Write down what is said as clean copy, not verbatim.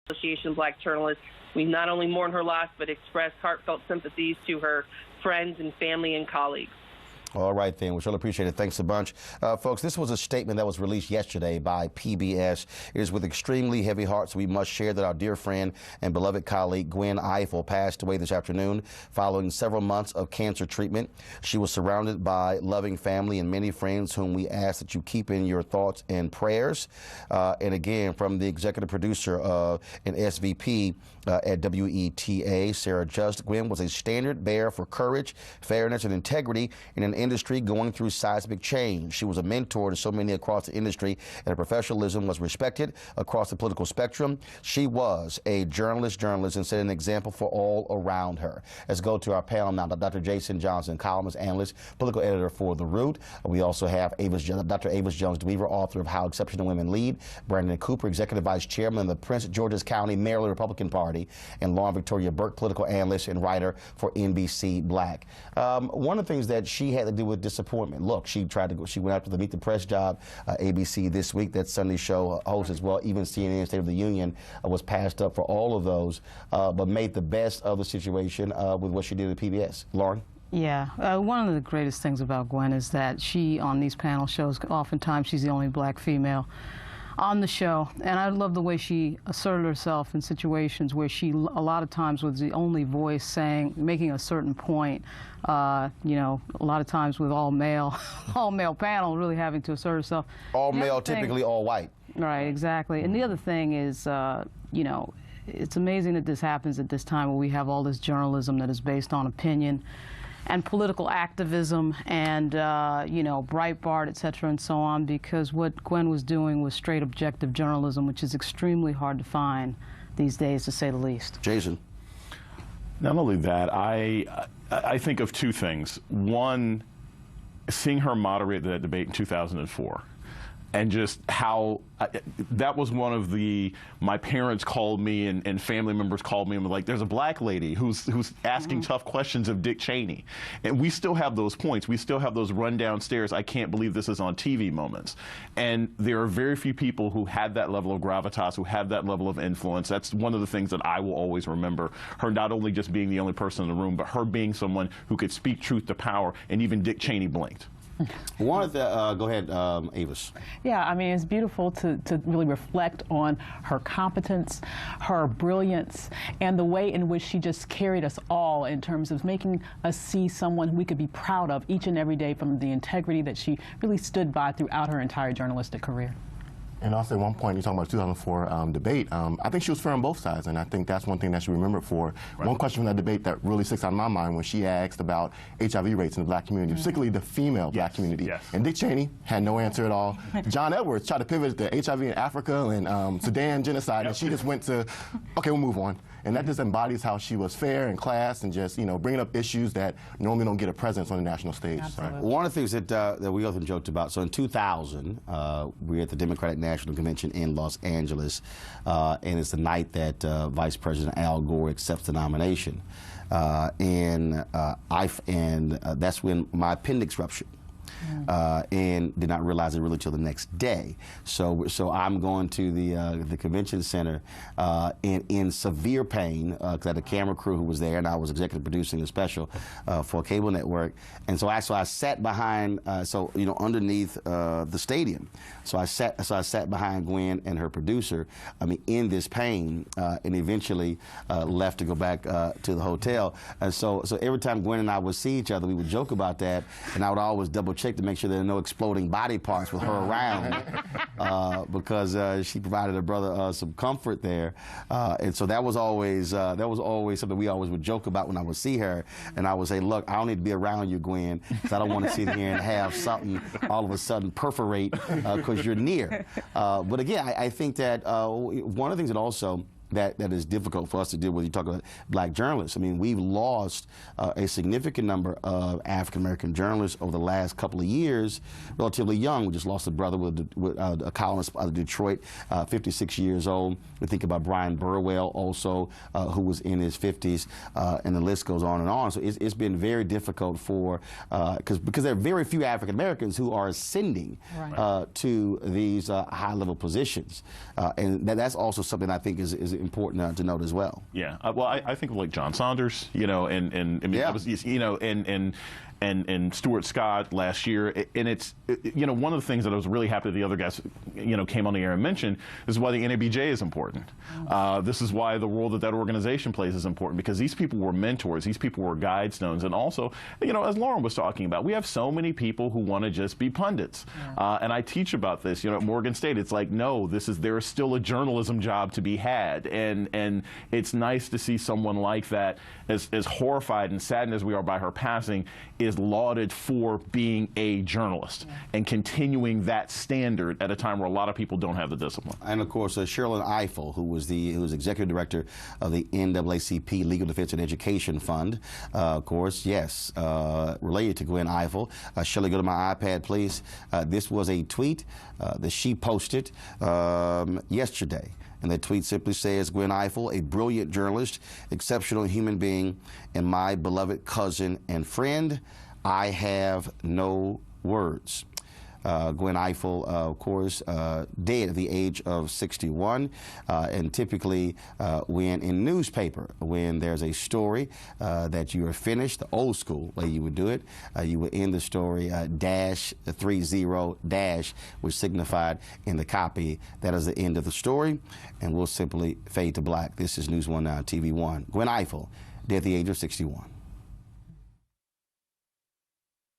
Association of Black Journalists. We not only mourn her loss, but express heartfelt sympathies to her friends and family and colleagues. All right, then. We sure appreciate it. Thanks a bunch. Folks, this was a statement that was released yesterday by PBS. It is with extremely heavy hearts we must share that our dear friend and beloved colleague Gwen Ifill passed away this afternoon following several months of cancer treatment. She was surrounded by loving family and many friends whom we ask that you keep in your thoughts and prayers. And again, from the executive producer and SVP at WETA, Sarah Just, Gwen was a standard bearer for courage, fairness, and integrity in an industry going through seismic change. She was a mentor to so many across the industry, and her professionalism was respected across the political spectrum. She was a journalist and set an example for all around her. Let's go to our panel now. Dr. Jason Johnson, columnist, analyst, political editor for The Root. We also have Dr. Avis Jones-Dweaver, author of How Exceptional Women Lead. Brandon Cooper, executive vice chairman of the Prince George's County, Maryland Republican Party. And Lauren Victoria Burke, political analyst and writer for NBC Black. One of the things that she had to do with disappointment. Look, she went after the Meet the Press job, ABC This Week, that Sunday show host as well. Even CNN State of the Union was passed up for all of those, but made the best of the situation with what she did at PBS. Lauren? Yeah, one of the greatest things about Gwen is that she, on these panel shows, oftentimes she's the only black female on the show, and I love the way she asserted herself in situations where she, a lot of times, was the only voice making a certain point. You know, a lot of times with all male panel, really having to assert herself. All male, typically all white. Right, exactly. And the other thing is, you know, it's amazing that this happens at this time where we have all this journalism that is based on opinion and political activism and, you know, Breitbart, et cetera, and so on, because what Gwen was doing was straight objective journalism, which is extremely hard to find these days, to say the least. Jason. Not only that, I think of two things. One, seeing her moderate that debate in 2004. And just how that was one of my parents called me and family members called me and were like, there's a black lady who's asking tough questions of Dick Cheney. And we still have those points. We still have those run downstairs, I can't believe this is on TV moments. And there are very few people who had that level of gravitas, who have that level of influence. That's one of the things that I will always remember. Her not only just being the only person in the room, but her being someone who could speak truth to power, and even Dick Cheney blinked. Go ahead, Avis. Yeah, I mean, it's beautiful to really reflect on her competence, her brilliance, and the way in which she just carried us all in terms of making us see someone we could be proud of each and every day, from the integrity that she really stood by throughout her entire journalistic career. And also at one point, you're talking about 2004 debate, I think she was fair on both sides, and I think that's one thing that she remembered for. Right. One question from that debate that really sticks out in my mind when she asked about HIV rates in the black community, particularly the female black community. Yes. And Dick Cheney had no answer at all. John Edwards tried to pivot to HIV in Africa and Sudan genocide, and she just went to, okay, we'll move on. And that just embodies how she was fair and class and just, you know, bringing up issues that normally don't get a presence on the national stage. Absolutely. One of the things that we often joked about, so in 2000, we were at the Democratic National Convention in Los Angeles, and it's the night that Vice President Al Gore accepts the nomination. And that's when my appendix ruptured. And did not realize it really till the next day. So I'm going to the convention center in severe pain because I had a camera crew who was there, and I was executive producing a special for a cable network. And so I sat behind, underneath the stadium. So I sat behind Gwen and her producer, in this pain, and eventually left to go back to the hotel. And so every time Gwen and I would see each other, we would joke about that, and I would always double check to make sure there are no exploding body parts with her around, because she provided her brother some comfort there, and so that was always something we always would joke about when I would see her, and I would say, look, I don't need to be around you, Gwen, because I don't want to sit here and have something all of a sudden perforate because you're near. But again, I think that one of the things that also that is difficult for us to deal with. You talk about black journalists. We've lost a significant number of African-American journalists over the last couple of years, relatively young. We just lost a brother with a columnist out of Detroit, 56 years old. We think about Brian Burwell also, who was in his 50s, and the list goes on and on. So it's been very difficult for, because there are very few African-Americans who are ascending to these high-level positions. And that's also something I think is important to note as well. Yeah, well, I think of like John Saunders, you know, and I mean, Yeah. it was, you know, and Stuart Scott last year, and it's, you know, one of the things that I was really happy the other guys, you know, came on the air and mentioned is why the NABJ is important. This is why the role that that organization plays is important, because these people were mentors, these people were guide stones, and also, you know, as Lauren was talking about, we have so many people who want to just be pundits, and I teach about this, you know, at Morgan State. It's like, no, there is still a journalism job to be had, and it's nice to see someone like that, as horrified and saddened as we are by her passing, is lauded for being a journalist and continuing that standard at a time where a lot of people don't have the discipline. And of course, Sherilyn Ifill, who was executive director of the NAACP Legal Defense and Education Fund, of course, yes, related to Gwen Ifill. Shirley, go to my iPad, please. This was a tweet that she posted yesterday. And that tweet simply says, Gwen Ifill, a brilliant journalist, exceptional human being, and my beloved cousin and friend. I have no words. Gwen Ifill, of course, dead at the age of 61. And typically, when in newspaper, when there's a story that you are finished, the old school way you would do it, you would end the story -30 which signified in the copy that is the end of the story, and we'll simply fade to black. This is News 1 Now, TV 1. Gwen Ifill, dead at the age of 61.